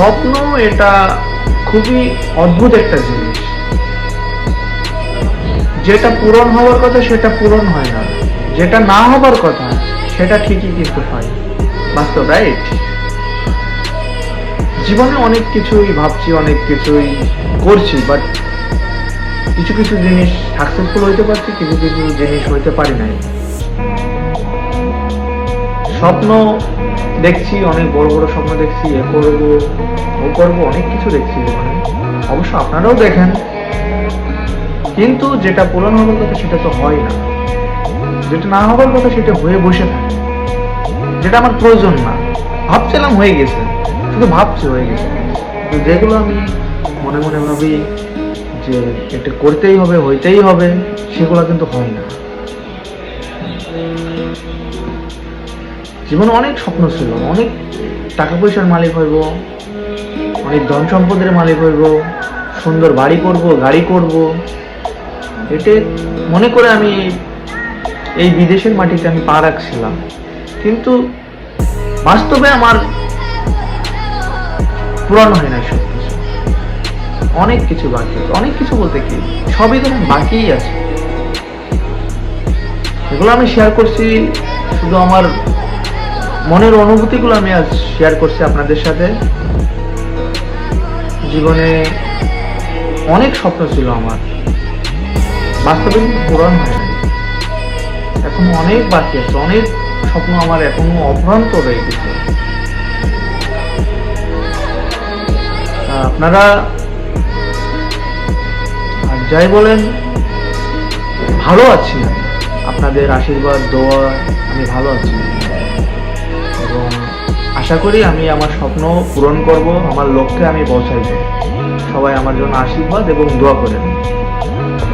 স্বপ্ন এটা খুবই অদ্ভুত একটা জিনিস। যেটা পূরণ হওয়ার কথা সেটা পূরণ হয় না, যেটা না হবার কথা সেটা ঠিকই কিন্তু হয়। বাস্তব, রাইট? জীবনে অনেক কিছুই ভাবছি, অনেক কিছুই করছি, বাট কিছু কিছু জিনিস সাকসেসফুল হইতে পারছি, কিছু কিছু জিনিস হইতে পারি নাই। স্বপ্ন দেখছি, অনেক বড় বড় স্বপ্ন দেখছি, এ করবো ও করবো, অনেক কিছু দেখছি জীবনে। অবশ্য আপনারাও দেখেন, কিন্তু যেটা পূরণ হবার কথা সেটা তো হয় না, যেটা না হবার কথা সেটা হয়ে বসে থাকে, যেটা আমার প্রয়োজন না। ভাবছিলাম হয়ে গেছে, শুধু ভাবছি হয়ে গেছে, কিন্তু যেগুলো আমি মনে মনে ভাবি যে এটা করতেই হবে, হইতেই হবে, সেগুলো কিন্তু হয় না। জীবনে অনেক স্বপ্ন ছিল, অনেক টাকা পয়সার মালিক হইব, অনেক ধন সম্পদের মালিক হইব, সুন্দর বাড়ি করব, গাড়ি করব, এতে মনে করে আমি এই বিদেশের মাটিতে আমি পা রাখছিলাম। কিন্তু বাস্তবে আমার পূরণ হয় না সব কিছু, অনেক কিছু বাকি আছে। অনেক কিছু বলতে কি, সবই ধরুন বাকিই আছে। এগুলো আমি শেয়ার করছি, শুধু আমার মনের অনুভূতিগুলো আমি আজ শেয়ার করছি আপনাদের সাথে। জীবনে অনেক স্বপ্ন ছিল আমার, বাস্তবে পূরণ হয় না। এখন অনেক বাকি আছে, অনেক স্বপ্ন আমার এখনো অভ্রান্ত রয়ে গেছে। আপনারা আর যাই বলেন, ভালো আছি আমি, আপনাদের আশীর্বাদ দোয়া আমি ভালো আছি, এবং আশা করি আমি আমার স্বপ্ন পূরণ করব, আমার লক্ষ্যে আমি পৌঁছাইব। সবাই আমার জন্য আশীর্বাদ এবং দোয়া করেন।